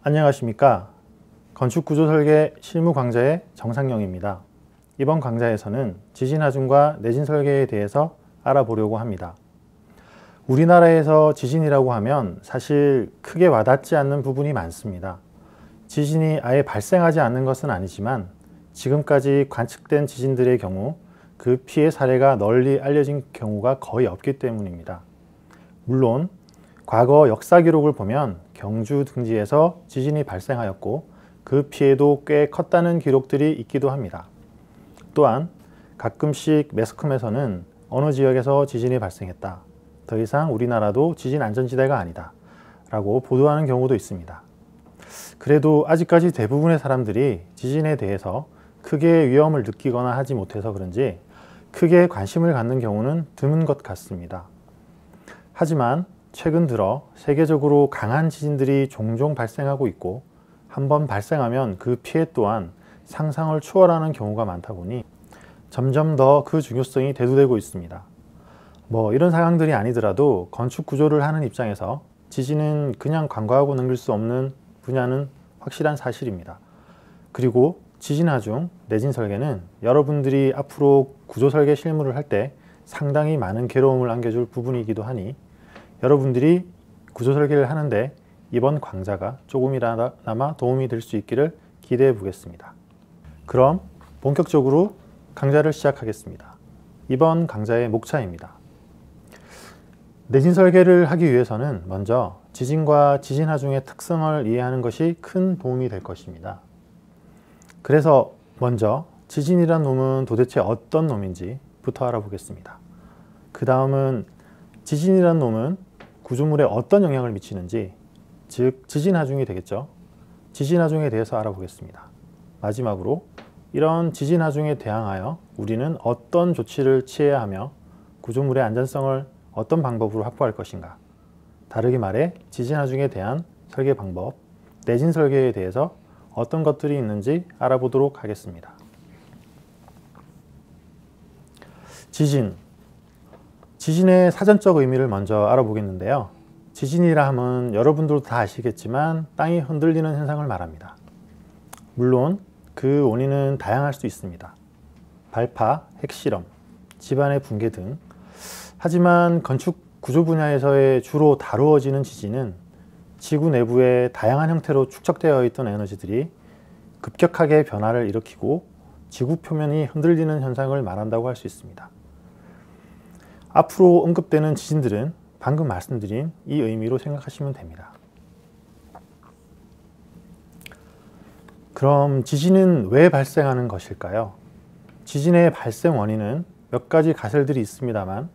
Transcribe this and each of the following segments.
안녕하십니까. 건축구조설계 실무 강좌의 정상영입니다. 이번 강좌에서는 지진하중과 내진설계에 대해서 알아보려고 합니다. 우리나라에서 지진이라고 하면 사실 크게 와닿지 않는 부분이 많습니다. 지진이 아예 발생하지 않는 것은 아니지만 지금까지 관측된 지진들의 경우 그 피해 사례가 널리 알려진 경우가 거의 없기 때문입니다. 물론 과거 역사 기록을 보면 경주 등지에서 지진이 발생하였고 그 피해도 꽤 컸다는 기록들이 있기도 합니다. 또한 가끔씩 매스컴에서는 어느 지역에서 지진이 발생했다, 더 이상 우리나라도 지진 안전지대가 아니다 라고 보도하는 경우도 있습니다. 그래도 아직까지 대부분의 사람들이 지진에 대해서 크게 위험을 느끼거나 하지 못해서 그런지 크게 관심을 갖는 경우는 드문 것 같습니다. 하지만 최근 들어 세계적으로 강한 지진들이 종종 발생하고 있고 한번 발생하면 그 피해 또한 상상을 초월하는 경우가 많다 보니 점점 더 그 중요성이 대두되고 있습니다. 이런 상황들이 아니더라도 건축 구조를 하는 입장에서 지진은 그냥 간과하고 넘길 수 없는 분야는 확실한 사실입니다. 그리고 지진하중, 내진설계는 여러분들이 앞으로 구조설계 실무를 할 때 상당히 많은 괴로움을 안겨줄 부분이기도 하니 여러분들이 구조설계를 하는데 이번 강좌가 조금이나마 도움이 될 수 있기를 기대해 보겠습니다. 그럼 본격적으로 강좌를 시작하겠습니다. 이번 강좌의 목차입니다. 내진설계를 하기 위해서는 먼저 지진과 지진하중의 특성을 이해하는 것이 큰 도움이 될 것입니다. 그래서 먼저 지진이란 놈은 도대체 어떤 놈인지부터 알아보겠습니다. 그 다음은 지진이란 놈은 구조물에 어떤 영향을 미치는지, 즉 지진하중이 되겠죠. 지진하중에 대해서 알아보겠습니다. 마지막으로 이런 지진하중에 대항하여 우리는 어떤 조치를 취해야 하며 구조물의 안전성을 어떤 방법으로 확보할 것인가, 다르게 말해 지진하중에 대한 설계 방법, 내진설계에 대해서 어떤 것들이 있는지 알아보도록 하겠습니다. 지진의 사전적 의미를 먼저 알아보겠는데요. 지진이라 하면 여러분들도 다 아시겠지만 땅이 흔들리는 현상을 말합니다. 물론 그 원인은 다양할 수 있습니다. 발파, 핵실험, 집안의 붕괴 등. 하지만 건축 구조 분야에서의 주로 다루어지는 지진은 지구 내부에 다양한 형태로 축적되어 있던 에너지들이 급격하게 변화를 일으키고 지구 표면이 흔들리는 현상을 말한다고 할 수 있습니다. 앞으로 언급되는 지진들은 방금 말씀드린 이 의미로 생각하시면 됩니다. 그럼 지진은 왜 발생하는 것일까요? 지진의 발생 원인은 몇 가지 가설들이 있습니다만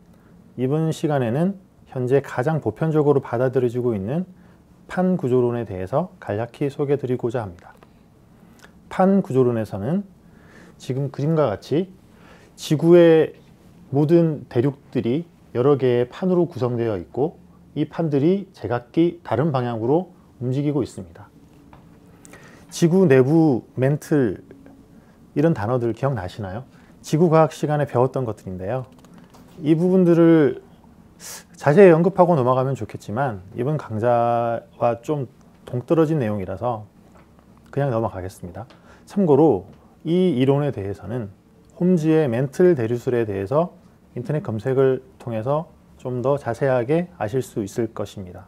이번 시간에는 현재 가장 보편적으로 받아들여지고 있는 판구조론에 대해서 간략히 소개해드리고자 합니다. 판구조론에서는 지금 그림과 같이 지구의 모든 대륙들이 여러 개의 판으로 구성되어 있고 이 판들이 제각기 다른 방향으로 움직이고 있습니다. 지구 내부 멘틀, 이런 단어들 기억나시나요? 지구과학 시간에 배웠던 것들인데요. 이 부분들을 자세히 언급하고 넘어가면 좋겠지만 이번 강좌와 좀 동떨어진 내용이라서 그냥 넘어가겠습니다. 참고로 이 이론에 대해서는 홈즈의 멘틀 대류술에 대해서 인터넷 검색을 통해서 좀 더 자세하게 아실 수 있을 것입니다.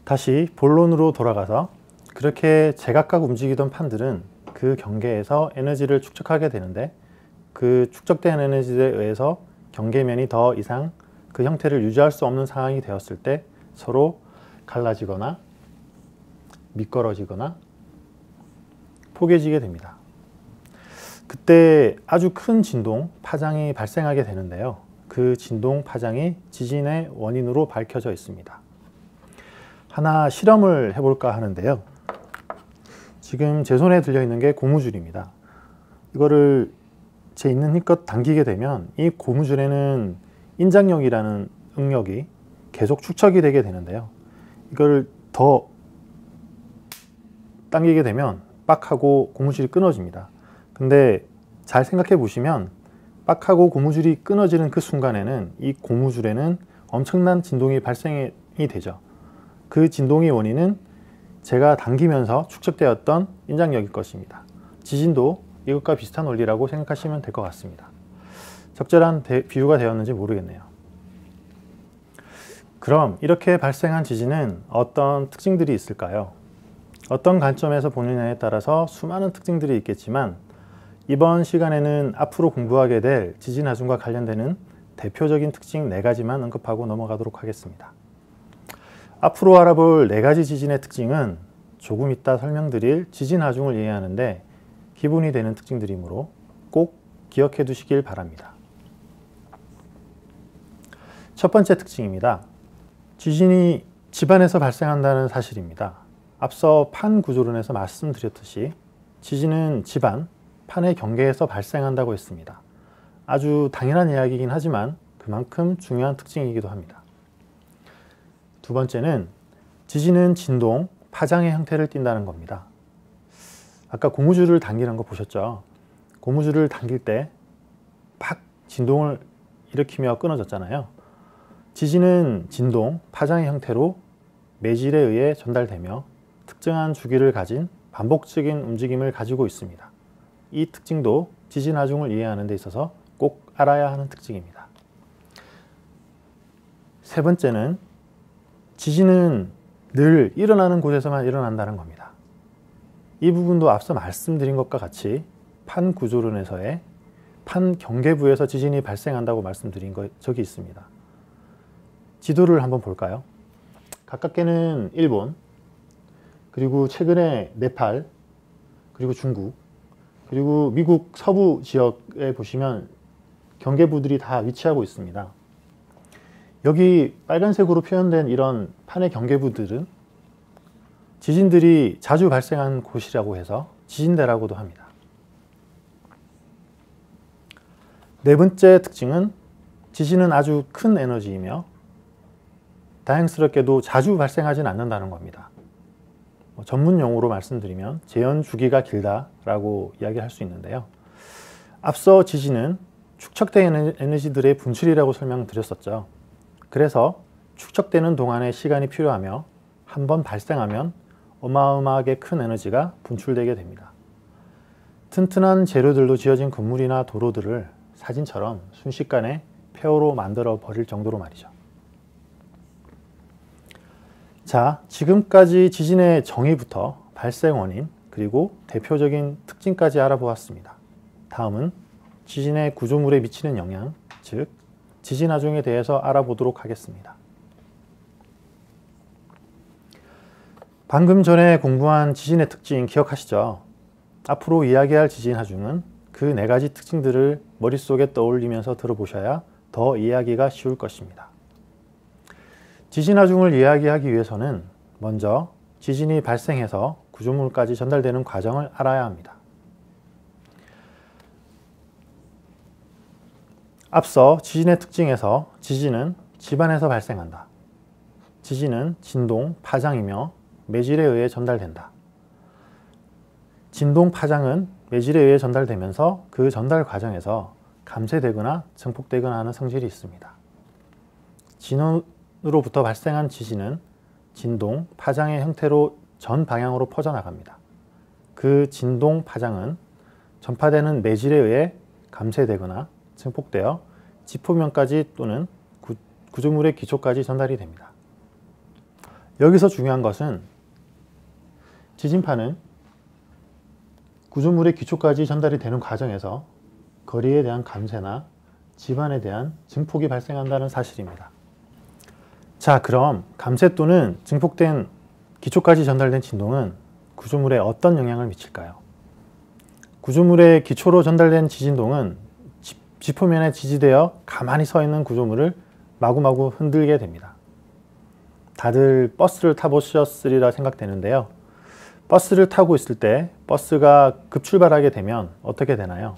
다시 본론으로 돌아가서 그렇게 제각각 움직이던 판들은 그 경계에서 에너지를 축적하게 되는데 그 축적된 에너지에 의해서 경계면이 더 이상 그 형태를 유지할 수 없는 상황이 되었을 때 서로 갈라지거나 미끄러지거나 포개지게 됩니다. 그때 아주 큰 진동, 파장이 발생하게 되는데요. 그 진동, 파장이 지진의 원인으로 밝혀져 있습니다. 하나 실험을 해볼까 하는데요. 지금 제 손에 들려있는 게 고무줄입니다. 이거를 제 있는 힘껏 당기게 되면 이 고무줄에는 인장력이라는 응력이 계속 축적이 되게 되는데요. 이걸 더 당기게 되면 빡 하고 고무줄이 끊어집니다. 근데 잘 생각해 보시면 빡 하고 고무줄이 끊어지는 그 순간에는 이 고무줄에는 엄청난 진동이 발생이 되죠. 그 진동의 원인은 제가 당기면서 축적되었던 인장력일 것입니다. 지진도 이것과 비슷한 원리라고 생각하시면 될 것 같습니다. 적절한 비유가 되었는지 모르겠네요. 그럼 이렇게 발생한 지진은 어떤 특징들이 있을까요? 어떤 관점에서 보느냐에 따라서 수많은 특징들이 있겠지만 이번 시간에는 앞으로 공부하게 될 지진 하중과 관련되는 대표적인 특징 4가지만 언급하고 넘어가도록 하겠습니다. 앞으로 알아볼 4가지 지진의 특징은 조금 이따 설명드릴 지진 하중을 이해하는데 기본이 되는 특징들이므로 꼭 기억해 두시길 바랍니다. 첫 번째 특징입니다. 지진이 집안에서 발생한다는 사실입니다. 앞서 판 구조론에서 말씀드렸듯이 지진은 집안, 판의 경계에서 발생한다고 했습니다. 아주 당연한 이야기이긴 하지만 그만큼 중요한 특징이기도 합니다. 두 번째는 지진은 진동, 파장의 형태를 띈다는 겁니다. 아까 고무줄을 당기는 거 보셨죠? 고무줄을 당길 때 팍 진동을 일으키며 끊어졌잖아요. 지진은 진동, 파장의 형태로 매질에 의해 전달되며 특정한 주기를 가진 반복적인 움직임을 가지고 있습니다. 이 특징도 지진 하중을 이해하는 데 있어서 꼭 알아야 하는 특징입니다. 세 번째는 지진은 늘 일어나는 곳에서만 일어난다는 겁니다. 이 부분도 앞서 말씀드린 것과 같이 판 구조론에서의 판 경계부에서 지진이 발생한다고 말씀드린 적이 있습니다. 지도를 한번 볼까요? 가깝게는 일본, 그리고 최근에 네팔, 그리고 중국, 그리고 미국 서부 지역에 보시면 경계부들이 다 위치하고 있습니다. 여기 빨간색으로 표현된 이런 판의 경계부들은 지진들이 자주 발생한 곳이라고 해서 지진대라고도 합니다. 네 번째 특징은 지진은 아주 큰 에너지이며 다행스럽게도 자주 발생하지는 않는다는 겁니다. 전문 용어로 말씀드리면 재현 주기가 길다라고 이야기할 수 있는데요. 앞서 지진은 축적된 에너지들의 분출이라고 설명드렸었죠. 그래서 축적되는 동안의 시간이 필요하며 한번 발생하면 어마어마하게 큰 에너지가 분출되게 됩니다. 튼튼한 재료들로 지어진 건물이나 도로들을 사진처럼 순식간에 폐허로 만들어 버릴 정도로 말이죠. 자, 지금까지 지진의 정의부터 발생 원인, 그리고 대표적인 특징까지 알아보았습니다. 다음은 지진의 구조물에 미치는 영향, 즉 지진 하중에 대해서 알아보도록 하겠습니다. 방금 전에 공부한 지진의 특징 기억하시죠? 앞으로 이야기할 지진 하중은 그 4가지 특징들을 머릿속에 떠올리면서 들어보셔야 더 이해하기가 쉬울 것입니다. 지진 하중을 이야기하기 위해서는 먼저 지진이 발생해서 구조물까지 전달되는 과정을 알아야 합니다. 앞서 지진의 특징에서 지진은 집안에서 발생한다. 지진은 진동, 파장이며 매질에 의해 전달된다. 진동, 파장은 매질에 의해 전달되면서 그 전달 과정에서 감쇄되거나 증폭되거나 하는 성질이 있습니다. 진원으로부터 발생한 지진은 진동, 파장의 형태로 전 방향으로 퍼져나갑니다. 그 진동, 파장은 전파되는 매질에 의해 감쇄되거나 증폭되어 지표면까지 또는 구조물의 기초까지 전달이 됩니다. 여기서 중요한 것은 지진파는 구조물의 기초까지 전달이 되는 과정에서 거리에 대한 감쇄나 집안에 대한 증폭이 발생한다는 사실입니다. 자, 그럼 감쇄 또는 증폭된 기초까지 전달된 진동은 구조물에 어떤 영향을 미칠까요? 구조물의 기초로 전달된 지진동은 지표면에 지지되어 가만히 서 있는 구조물을 마구마구 흔들게 됩니다. 다들 버스를 타보셨으리라 생각되는데요. 버스를 타고 있을 때 버스가 급출발하게 되면 어떻게 되나요?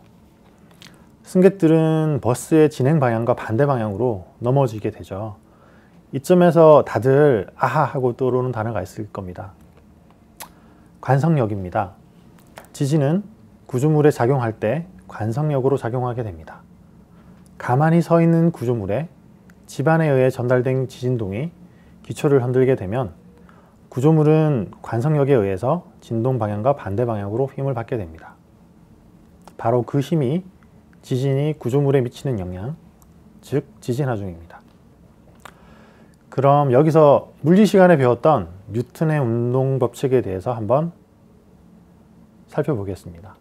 승객들은 버스의 진행 방향과 반대 방향으로 넘어지게 되죠. 이점에서 다들 아하 하고 떠오르는 단어가 있을 겁니다. 관성력입니다. 지진은 구조물에 작용할 때 관성력으로 작용하게 됩니다. 가만히 서 있는 구조물에 지반에 의해 전달된 지진동이 기초를 흔들게 되면 구조물은 관성력에 의해서 진동 방향과 반대 방향으로 힘을 받게 됩니다. 바로 그 힘이 지진이 구조물에 미치는 영향, 즉 지진하중입니다. 그럼 여기서 물리 시간에 배웠던 뉴턴의 운동 법칙에 대해서 한번 살펴보겠습니다.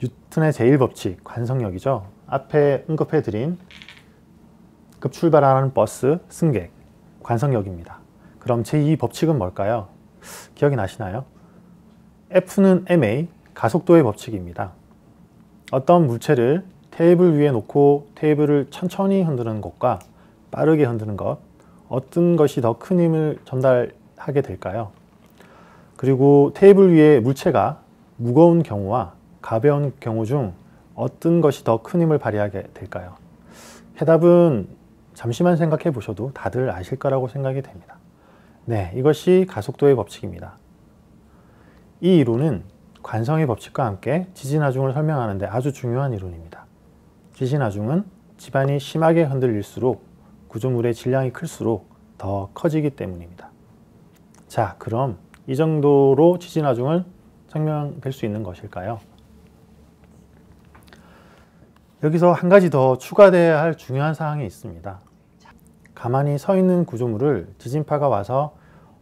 뉴턴의 제1법칙, 관성력이죠. 앞에 언급해드린 급출발하는 버스, 승객, 관성력입니다. 그럼 제2법칙은 뭘까요? 기억이 나시나요? F는 ma, 가속도의 법칙입니다. 어떤 물체를 테이블 위에 놓고 테이블을 천천히 흔드는 것과 빠르게 흔드는 것, 어떤 것이 더 큰 힘을 전달하게 될까요? 그리고 테이블 위에 물체가 무거운 경우와 가벼운 경우 중 어떤 것이 더 큰 힘을 발휘하게 될까요? 해답은 잠시만 생각해 보셔도 다들 아실 거라고 생각이 됩니다. 네, 이것이 가속도의 법칙입니다. 이 이론은 관성의 법칙과 함께 지진하중을 설명하는 데 아주 중요한 이론입니다. 지진하중은 지반이 심하게 흔들릴수록 구조물의 질량이 클수록 더 커지기 때문입니다. 자, 그럼 이 정도로 지진하중은 설명될 수 있는 것일까요? 여기서 한 가지 더 추가되어야 할 중요한 사항이 있습니다. 가만히 서 있는 구조물을 지진파가 와서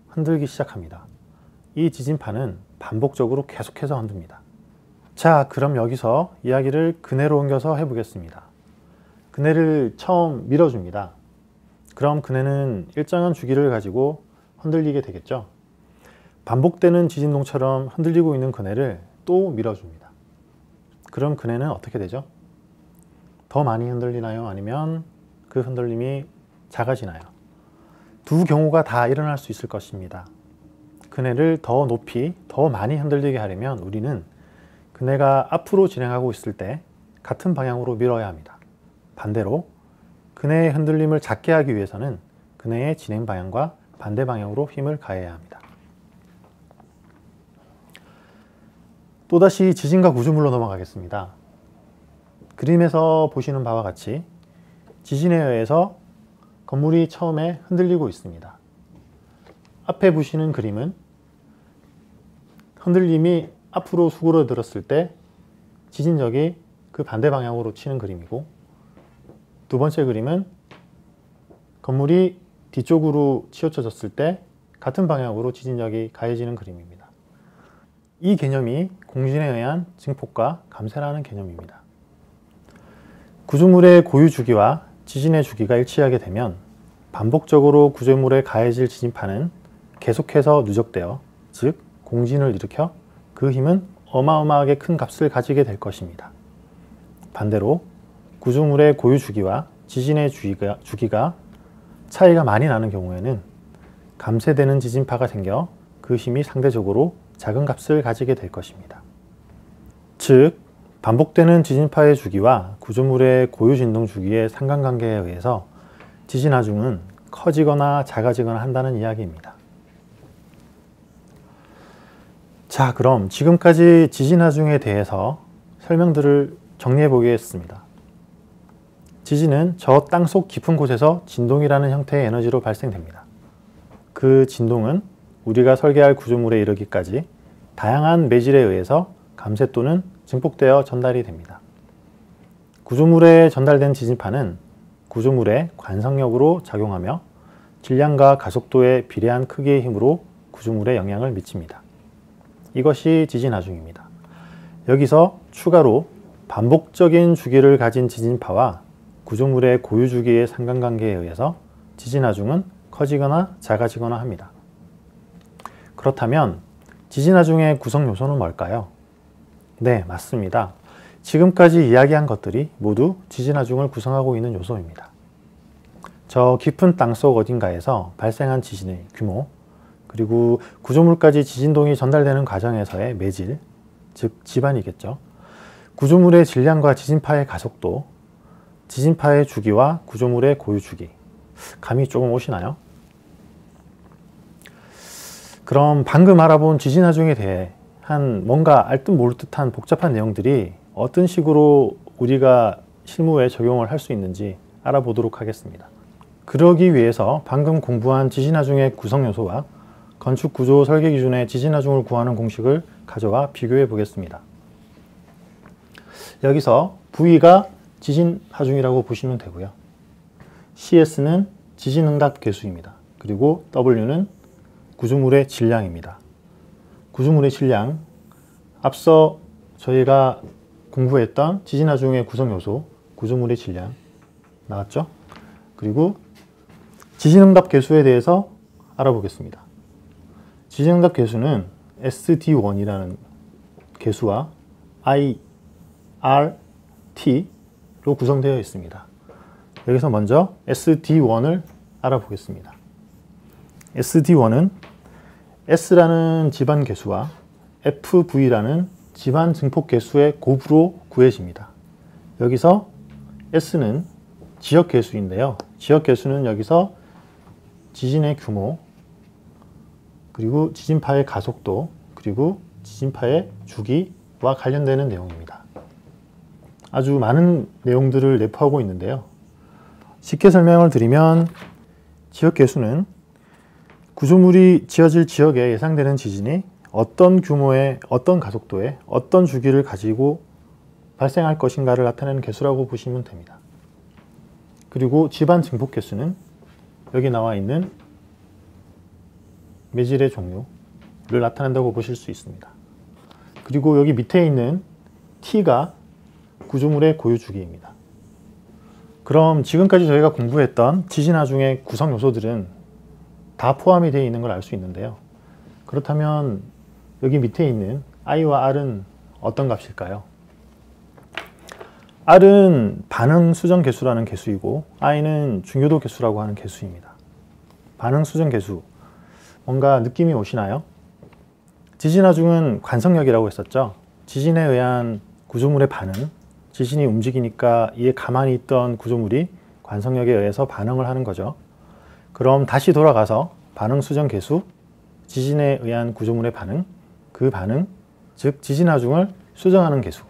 흔들기 시작합니다. 이 지진파는 반복적으로 계속해서 흔듭니다. 자, 그럼 여기서 이야기를 그네로 옮겨서 해보겠습니다. 그네를 처음 밀어줍니다. 그럼 그네는 일정한 주기를 가지고 흔들리게 되겠죠. 반복되는 지진동처럼 흔들리고 있는 그네를 또 밀어줍니다. 그럼 그네는 어떻게 되죠? 더 많이 흔들리나요? 아니면 그 흔들림이 작아지나요? 두 경우가 다 일어날 수 있을 것입니다. 그네를 더 높이, 더 많이 흔들리게 하려면 우리는 그네가 앞으로 진행하고 있을 때 같은 방향으로 밀어야 합니다. 반대로 그네의 흔들림을 작게 하기 위해서는 그네의 진행 방향과 반대 방향으로 힘을 가해야 합니다. 또다시 지진과 구조물로 넘어가겠습니다. 그림에서 보시는 바와 같이 지진에 의해서 건물이 처음에 흔들리고 있습니다. 앞에 보시는 그림은 흔들림이 앞으로 수그러들었을 때 지진력이 그 반대 방향으로 치는 그림이고, 두 번째 그림은 건물이 뒤쪽으로 치우쳐졌을 때 같은 방향으로 지진력이 가해지는 그림입니다. 이 개념이 공진에 의한 증폭과 감쇄라는 개념입니다. 구조물의 고유 주기와 지진의 주기가 일치하게 되면 반복적으로 구조물에 가해질 지진파는 계속해서 누적되어, 즉 공진을 일으켜 그 힘은 어마어마하게 큰 값을 가지게 될 것입니다. 반대로 구조물의 고유 주기와 지진의 주기가 차이가 많이 나는 경우에는 감쇄되는 지진파가 생겨 그 힘이 상대적으로 작은 값을 가지게 될 것입니다. 즉, 반복되는 지진파의 주기와 구조물의 고유 진동 주기의 상관관계에 의해서 지진하중은 커지거나 작아지거나 한다는 이야기입니다. 자, 그럼 지금까지 지진하중에 대해서 설명들을 정리해 보겠습니다. 지진은 저 땅속 깊은 곳에서 진동이라는 형태의 에너지로 발생됩니다. 그 진동은 우리가 설계할 구조물에 이르기까지 다양한 매질에 의해서 감쇄 또는 증폭되어 전달이 됩니다. 구조물에 전달된 지진파는 구조물의 관성력으로 작용하며 질량과 가속도에 비례한 크기의 힘으로 구조물에 영향을 미칩니다. 이것이 지진하중입니다. 여기서 추가로 반복적인 주기를 가진 지진파와 구조물의 고유 주기의 상관관계에 의해서 지진하중은 커지거나 작아지거나 합니다. 그렇다면 지진하중의 구성 요소는 뭘까요? 네, 맞습니다. 지금까지 이야기한 것들이 모두 지진하중을 구성하고 있는 요소입니다. 저 깊은 땅속 어딘가에서 발생한 지진의 규모, 그리고 구조물까지 지진동이 전달되는 과정에서의 매질, 즉 지반이겠죠. 구조물의 질량과 지진파의 가속도, 지진파의 주기와 구조물의 고유 주기. 감이 조금 오시나요? 그럼 방금 알아본 지진하중에 대해 뭔가 알듯 모를 듯한 복잡한 내용들이 어떤 식으로 우리가 실무에 적용을 할 수 있는지 알아보도록 하겠습니다. 그러기 위해서 방금 공부한 지진하중의 구성요소와 건축구조 설계 기준의 지진하중을 구하는 공식을 가져와 비교해 보겠습니다. 여기서 V가 지진하중이라고 보시면 되고요. CS는 지진응답 계수입니다. 그리고 W는 구조물의 질량입니다. 구조물의 질량, 앞서 저희가 공부했던 지진하중의 구성요소, 구조물의 질량 나왔죠? 그리고 지진응답 계수에 대해서 알아보겠습니다. 지진응답 계수는 SD1이라는 계수와 IRT로 구성되어 있습니다. 여기서 먼저 SD1을 알아보겠습니다. SD1은 S라는 지반 계수와 FV라는 지반 증폭 계수의 곱으로 구해집니다. 여기서 S는 지역 계수인데요. 지역 계수는 여기서 지진의 규모, 그리고 지진파의 가속도, 그리고 지진파의 주기와 관련되는 내용입니다. 아주 많은 내용들을 내포하고 있는데요. 쉽게 설명을 드리면 지역 계수는 구조물이 지어질 지역에 예상되는 지진이 어떤 규모의, 어떤 가속도에, 어떤 주기를 가지고 발생할 것인가를 나타내는 계수라고 보시면 됩니다. 그리고 지반 증폭 계수는 여기 나와 있는 매질의 종류를 나타낸다고 보실 수 있습니다. 그리고 여기 밑에 있는 T가 구조물의 고유 주기입니다. 그럼 지금까지 저희가 공부했던 지진하중의 구성 요소들은 다 포함이 되어 있는 걸 알 수 있는데요. 그렇다면 여기 밑에 있는 I와 R은 어떤 값일까요? R은 반응 수정 계수라는 계수이고 I는 중요도 계수라고 하는 계수입니다. 반응 수정 계수, 뭔가 느낌이 오시나요? 지진하중은 관성력이라고 했었죠. 지진에 의한 구조물의 반응, 지진이 움직이니까 이에 가만히 있던 구조물이 관성력에 의해서 반응을 하는 거죠. 그럼 다시 돌아가서 반응 수정 계수, 지진에 의한 구조물의 반응, 그 반응, 즉 지진하중을 수정하는 계수.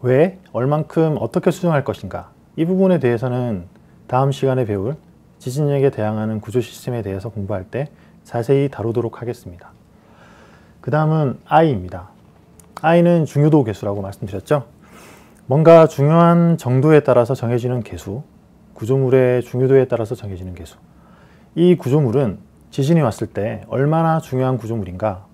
왜, 얼만큼, 어떻게 수정할 것인가, 이 부분에 대해서는 다음 시간에 배울 지진력에 대항하는 구조 시스템에 대해서 공부할 때 자세히 다루도록 하겠습니다. 그 다음은 I입니다. I는 중요도 계수라고 말씀드렸죠. 뭔가 중요한 정도에 따라서 정해지는 계수, 구조물의 중요도에 따라서 정해지는 계수. 이 구조물은 지진이 왔을 때 얼마나 중요한 구조물인가,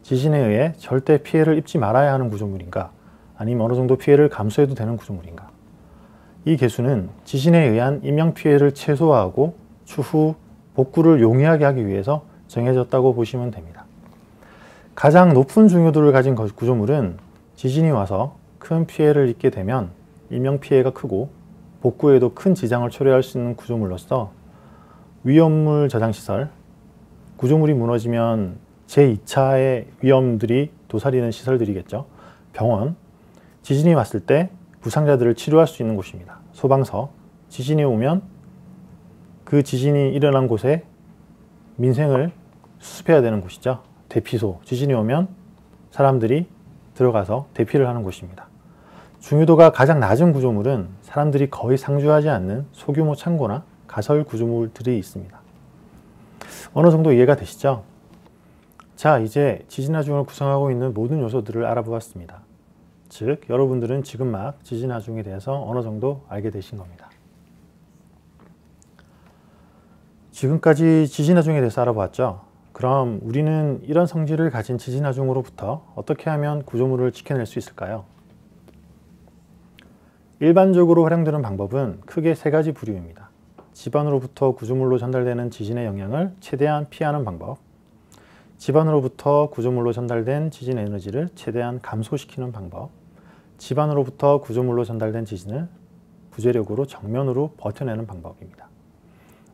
지진에 의해 절대 피해를 입지 말아야 하는 구조물인가, 아니면 어느 정도 피해를 감수해도 되는 구조물인가. 이 계수는 지진에 의한 인명피해를 최소화하고 추후 복구를 용이하게 하기 위해서 정해졌다고 보시면 됩니다. 가장 높은 중요도를 가진 구조물은 지진이 와서 큰 피해를 입게 되면 인명피해가 크고 복구에도 큰 지장을 초래할 수 있는 구조물로서 위험물 저장시설, 구조물이 무너지면 제2차의 위험들이 도사리는 시설들이겠죠. 병원, 지진이 왔을 때 부상자들을 치료할 수 있는 곳입니다. 소방서, 지진이 오면 그 지진이 일어난 곳에 민생을 수습해야 되는 곳이죠. 대피소, 지진이 오면 사람들이 들어가서 대피를 하는 곳입니다. 중요도가 가장 낮은 구조물은 사람들이 거의 상주하지 않는 소규모 창고나 가설 구조물들이 있습니다. 어느 정도 이해가 되시죠? 자, 이제 지진하중을 구성하고 있는 모든 요소들을 알아보았습니다. 즉, 여러분들은 지금 막 지진하중에 대해서 어느 정도 알게 되신 겁니다. 지금까지 지진하중에 대해서 알아보았죠? 그럼 우리는 이런 성질을 가진 지진하중으로부터 어떻게 하면 구조물을 지켜낼 수 있을까요? 일반적으로 활용되는 방법은 크게 세 가지 부류입니다. 지반으로부터 구조물로 전달되는 지진의 영향을 최대한 피하는 방법, 지반으로부터 구조물로 전달된 지진 에너지를 최대한 감소시키는 방법, 지반으로부터 구조물로 전달된 지진을 부재력으로 정면으로 버텨내는 방법입니다.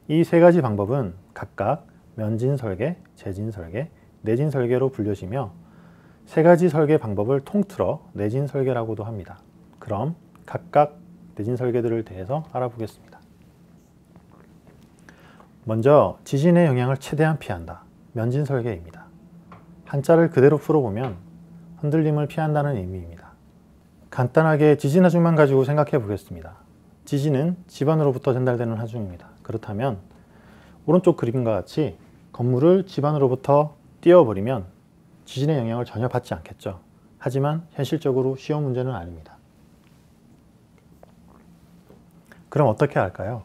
이 세 가지 방법은 각각 면진 설계, 재진 설계, 내진 설계로 불려지며 세 가지 설계 방법을 통틀어 내진 설계라고도 합니다. 그럼 각각 내진 설계들을 대해서 알아보겠습니다. 먼저 지진의 영향을 최대한 피한다. 면진 설계입니다. 한자를 그대로 풀어보면 흔들림을 피한다는 의미입니다. 간단하게 지진 하중만 가지고 생각해 보겠습니다. 지진은 집안으로부터 전달되는 하중입니다. 그렇다면 오른쪽 그림과 같이 건물을 집안으로부터 띄워버리면 지진의 영향을 전혀 받지 않겠죠. 하지만 현실적으로 쉬운 문제는 아닙니다. 그럼 어떻게 할까요?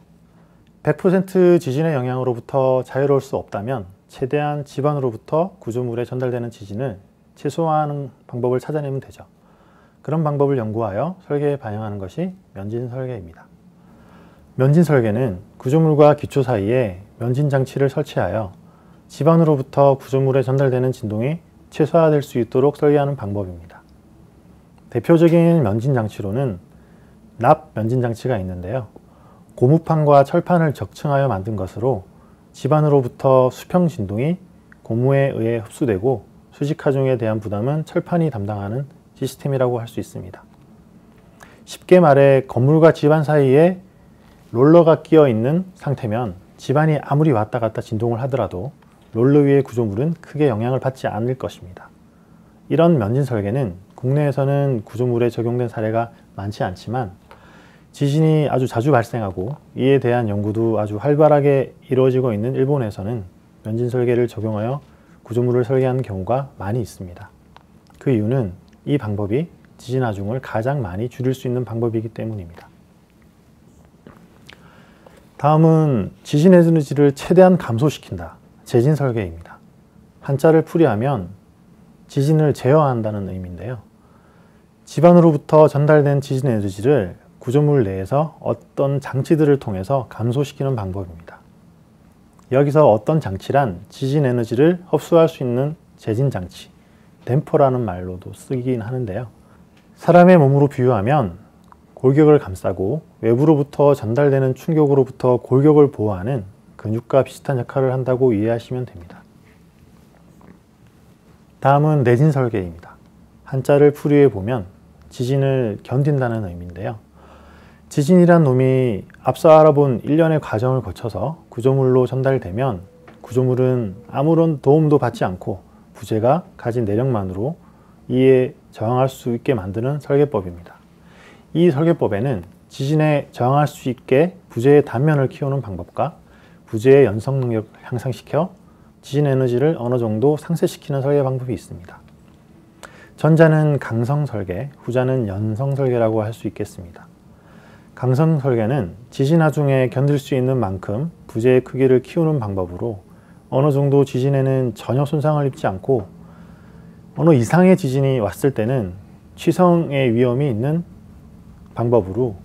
100% 지진의 영향으로부터 자유로울 수 없다면 최대한 집안으로부터 구조물에 전달되는 지진을 최소화하는 방법을 찾아내면 되죠. 그런 방법을 연구하여 설계에 반영하는 것이 면진 설계입니다. 면진 설계는 구조물과 기초 사이에 면진 장치를 설치하여 집안으로부터 구조물에 전달되는 진동이 최소화될 수 있도록 설계하는 방법입니다. 대표적인 면진 장치로는 납 면진 장치가 있는데요. 고무판과 철판을 적층하여 만든 것으로 집안으로부터 수평 진동이 고무에 의해 흡수되고 수직 하중에 대한 부담은 철판이 담당하는 시스템이라고 할 수 있습니다. 쉽게 말해 건물과 집안 사이에 롤러가 끼어 있는 상태면 집안이 아무리 왔다 갔다 진동을 하더라도 롤러 위의 구조물은 크게 영향을 받지 않을 것입니다. 이런 면진 설계는 국내에서는 구조물에 적용된 사례가 많지 않지만 지진이 아주 자주 발생하고 이에 대한 연구도 아주 활발하게 이루어지고 있는 일본에서는 면진 설계를 적용하여 구조물을 설계하는 경우가 많이 있습니다. 그 이유는 이 방법이 지진 하중을 가장 많이 줄일 수 있는 방법이기 때문입니다. 다음은 지진 에너지를 최대한 감소시킨다. 제진 설계입니다. 한자를 풀이하면 지진을 제어한다는 의미인데요. 집안으로부터 전달된 지진 에너지를 구조물 내에서 어떤 장치들을 통해서 감소시키는 방법입니다. 여기서 어떤 장치란 지진 에너지를 흡수할 수 있는 제진 장치, 댐퍼라는 말로도 쓰긴 하는데요. 사람의 몸으로 비유하면 골격을 감싸고 외부로부터 전달되는 충격으로부터 골격을 보호하는 근육과 비슷한 역할을 한다고 이해하시면 됩니다. 다음은 내진 설계입니다. 한자를 풀이해 보면 지진을 견딘다는 의미인데요. 지진이란 놈이 앞서 알아본 일련의 과정을 거쳐서 구조물로 전달되면 구조물은 아무런 도움도 받지 않고 부재가 가진 내력만으로 이에 저항할 수 있게 만드는 설계법입니다. 이 설계법에는 지진에 저항할 수 있게 부재의 단면을 키우는 방법과 부재의 연성 능력을 향상시켜 지진 에너지를 어느 정도 상쇄시키는 설계 방법이 있습니다. 전자는 강성 설계, 후자는 연성 설계라고 할 수 있겠습니다. 강성 설계는 지진 하중에 견딜 수 있는 만큼 부재의 크기를 키우는 방법으로 어느 정도 지진에는 전혀 손상을 입지 않고 어느 이상의 지진이 왔을 때는 취성의 위험이 있는 방법으로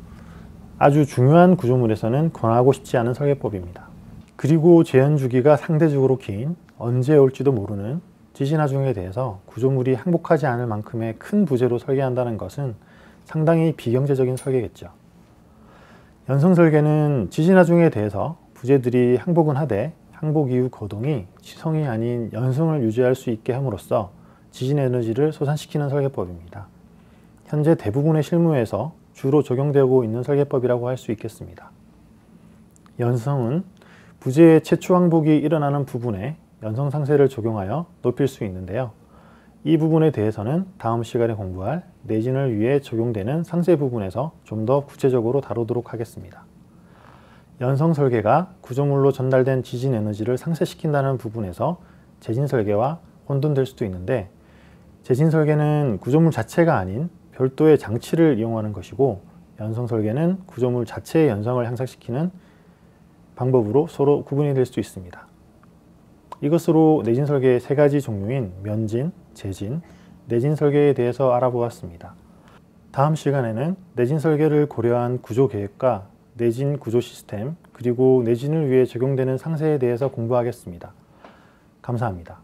아주 중요한 구조물에서는 권하고 싶지 않은 설계법입니다. 그리고 재현 주기가 상대적으로 긴 언제 올지도 모르는 지진 하중에 대해서 구조물이 항복하지 않을 만큼의 큰 부재로 설계한다는 것은 상당히 비경제적인 설계겠죠. 연성 설계는 지진 하중에 대해서 부재들이 항복은 하되 항복 이후 거동이 취성이 아닌 연성을 유지할 수 있게 함으로써 지진 에너지를 솟아시키는 설계법입니다. 현재 대부분의 실무에서 주로 적용되고 있는 설계법이라고 할 수 있겠습니다. 연성은 부재의 최초 항복이 일어나는 부분에 연성 상쇄를 적용하여 높일 수 있는데요. 이 부분에 대해서는 다음 시간에 공부할 내진을 위해 적용되는 상쇄 부분에서 좀 더 구체적으로 다루도록 하겠습니다. 연성 설계가 구조물로 전달된 지진 에너지를 상쇄시킨다는 부분에서 제진 설계와 혼돈될 수도 있는데 제진 설계는 구조물 자체가 아닌 별도의 장치를 이용하는 것이고 연성 설계는 구조물 자체의 연성을 향상시키는 방법으로 서로 구분이 될 수 있습니다. 이것으로 내진 설계의 세 가지 종류인 면진, 제진, 내진 설계에 대해서 알아보았습니다. 다음 시간에는 내진 설계를 고려한 구조 계획과 내진 구조 시스템, 그리고 내진을 위해 적용되는 상세에 대해서 공부하겠습니다. 감사합니다.